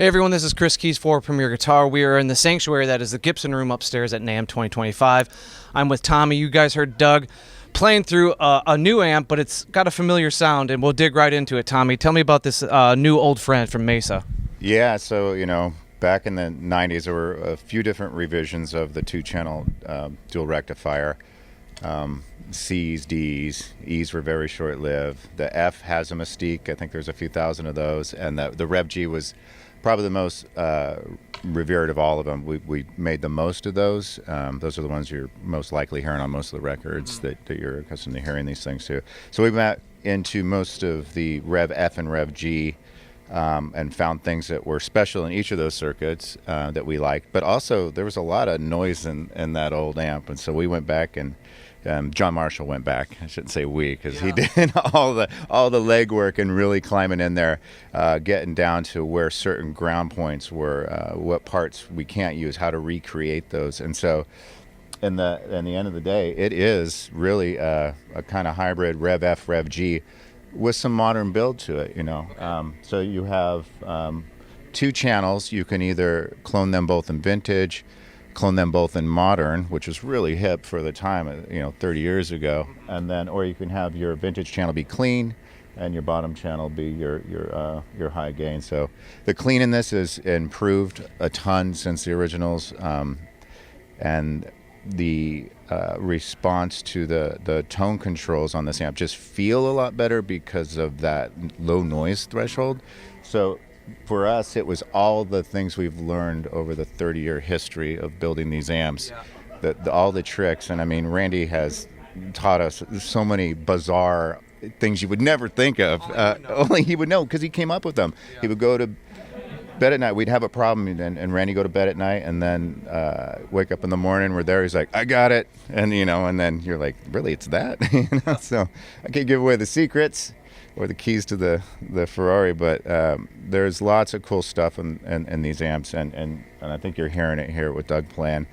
Hey everyone, this is Chris Keys for Premier Guitar. We are in the sanctuary that is the Gibson Room upstairs at NAMM 2025. I'm with Tommy. You guys heard Doug playing through a new amp, but it's got a familiar sound, and we'll dig right into it. Tommy, tell me about this new old friend from Mesa. Yeah, so, back in the 90s, there were a few different revisions of the two-channel dual rectifier. C's, D's, E's were very short-lived. The F has a mystique. I think there's a few thousand of those. And the Rev G was probably the most revered of all of them. We made the most of those. Those are the ones you're most likely hearing on most of the records that you're accustomed to hearing these things to. So we went into most of the Rev F and Rev G and found things that were special in each of those circuits that we liked. But also there was a lot of noise in that old amp. And so we went back and John Marshall went back. I shouldn't say we, because he did all the legwork and really climbing in there, getting down to where certain ground points were, what parts we can't use, how to recreate those. And so, in the end of the day, it is really a kind of hybrid Rev F, Rev G, with some modern build to it. So you have two channels. You can either clone them both in vintage, clone them both in modern, which was really hip for the time, 30 years ago, and then, or you can have your vintage channel be clean and your bottom channel be your high gain. So the clean in this is improved a ton since the originals, and the response to the tone controls on this amp just feel a lot better because of that low noise threshold. So for us, it was all the things we've learned over the 30-year history of building these amps, all the tricks. And I mean, Randy has taught us so many bizarre things you would never think of. Only he would know, because he came up with them. He would go to bed at night. We'd have a problem, and Randy go to bed at night, and then wake up in the morning. We're there. He's like, "I got it," and and then you're like, "Really, it's that?" So I can't give away the secrets or the keys to the Ferrari, but there's lots of cool stuff in these amps, and I think you're hearing it here with Doug playing.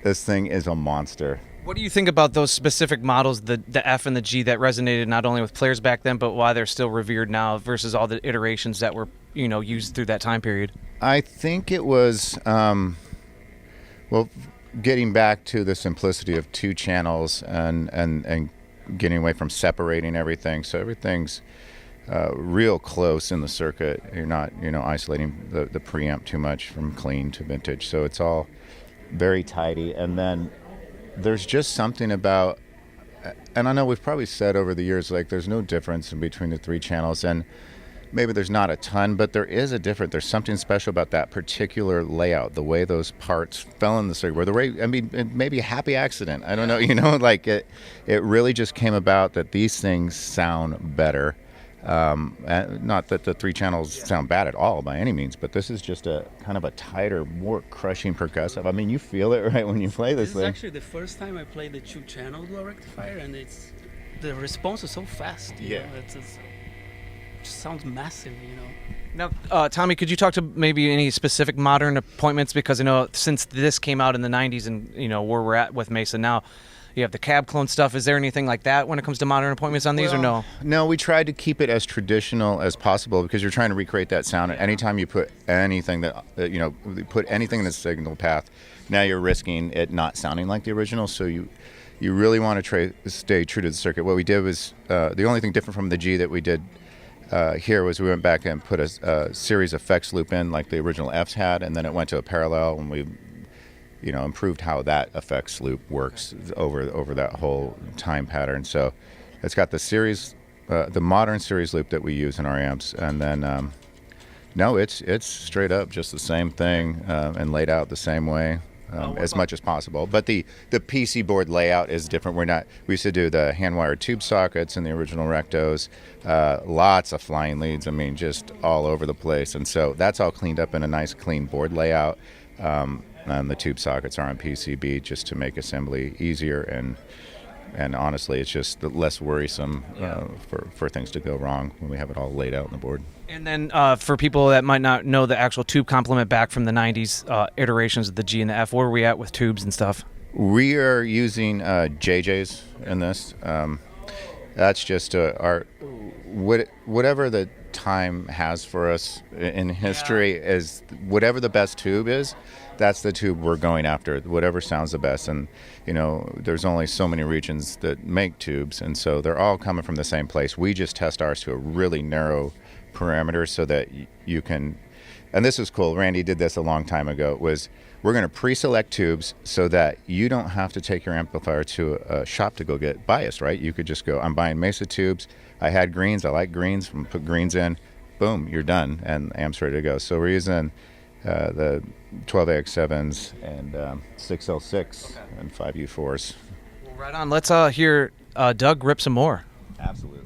This thing is a monster. What do you think about those specific models, the F and the G, that resonated not only with players back then, but why they're still revered now versus all the iterations that were used through that time period? I think it was, getting back to the simplicity of two channels and getting away from separating everything. So everything's real close in the circuit. You're not, isolating the preamp too much from clean to vintage. So it's all very tidy. And then there's just something about, and I know we've probably said over the years, like, there's no difference in between the three channels, and maybe there's not a ton, but there is a difference. There's something special about that particular layout, the way those parts fell in the circuit, where it may be a happy accident. I don't know, like it really just came about that these things sound better. Not that the three channels sound bad at all by any means, but this is just a kind of a tighter, more crushing percussive. I mean, you feel it right when you play this thing. This is actually the first time I played the two-channel Dual Rectifier, and the response is so fast. It just sounds massive, Now, Tommy, could you talk to maybe any specific modern appointments? Because since this came out in the 90s and, where we're at with Mesa now, you have the cab clone stuff. Is there anything like that when it comes to modern appointments on these, or no? No, we tried to keep it as traditional as possible, because you're trying to recreate that sound. And anytime you put anything put anything in the signal path, now you're risking it not sounding like the original. So you really want to stay true to the circuit. What we did was, the only thing different from the G that we did here was we went back and put a series effects loop in like the original Fs had, and then it went to a parallel, and we improved how that effects loop works over that whole time pattern. So it's got the series, the modern series loop that we use in our amps, and then no, it's straight up just the same thing and laid out the same way. As much as possible, but the PC board layout is different. We used to do the hand-wired tube sockets in the original Rectos, lots of flying leads. I mean, just all over the place, and so that's all cleaned up in a nice, clean board layout. And the tube sockets are on PCB just to make assembly easier, and honestly, it's just less worrisome for things to go wrong when we have it all laid out on the board. And then for people that might not know the actual tube complement back from the 90s iterations of the G and the F, where are we at with tubes and stuff? We are using JJs in this. That's just whatever the time has for us in history is whatever the best tube is, that's the tube we're going after, whatever sounds the best. And, you know, there's only so many regions that make tubes, and so they're all coming from the same place. We just test ours to a really narrow parameter so that you can, and this is cool, Randy did this a long time ago, was we're going to pre-select tubes so that you don't have to take your amplifier to a shop to go get biased, right? You could just go, I'm buying Mesa tubes, I had greens, I like greens, put greens in, boom, you're done, and amp's ready to go. So we're using the 12AX7s and 6L6 and 5U4s. Well, right on. Let's hear Doug rip some more. Absolutely.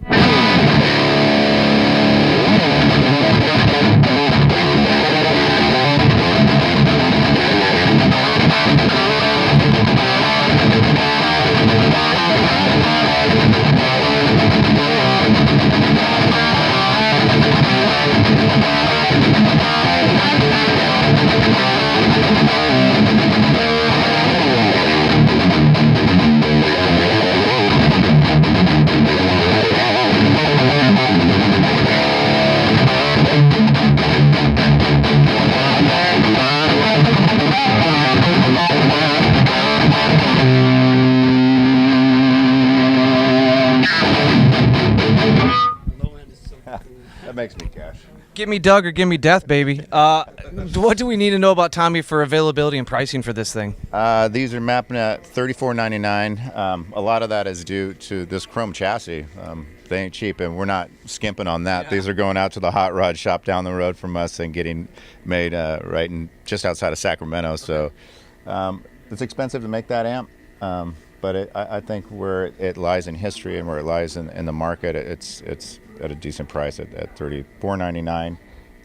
Low end is so cool. That makes me cash. Give me Doug or give me death, baby. What do we need to know about Tommy for availability and pricing for this thing? These are mapping at $34.99. A lot of that is due to this chrome chassis. They ain't cheap, and we're not skimping on that. Yeah. These are going out to the hot rod shop down the road from us and getting made right in just outside of Sacramento. So it's expensive to make that amp, but I think where it lies in history and where it lies in the market, it's at a decent price at $34.99.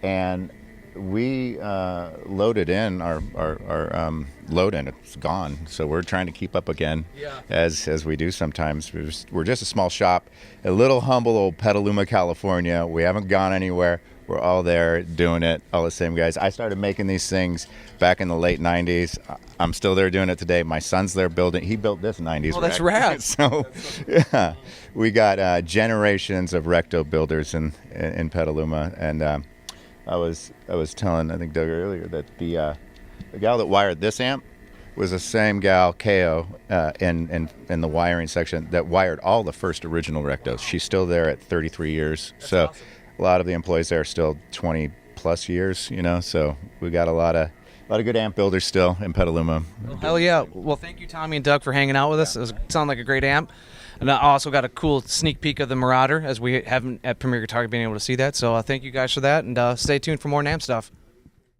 And we loaded in our load in. It's gone, so we're trying to keep up again, as we do sometimes. We're just a small shop, a little humble old Petaluma, California. We haven't gone anywhere. We're all there doing it, all the same guys. I started making these things back in the late 90s. I'm still there doing it today. My son's there building. He built this 90s Oh, that's rec. rad. So, yeah, we got generations of recto builders in Petaluma. And I was telling, I think, Doug earlier, that the gal that wired this amp was the same gal, KO, in the wiring section that wired all the first original rectos. She's still there at 33 years. That's so awesome. A lot of the employees there are still 20 plus years, you know, so we got a lot of good amp builders still in Petaluma. Hell yeah. Well, thank you, Tommy and Doug, for hanging out with us. It sounded like a great amp. And I also got a cool sneak peek of the Marauder, as we haven't at Premier Guitar been able to see that. So thank you guys for that, and stay tuned for more NAMM stuff.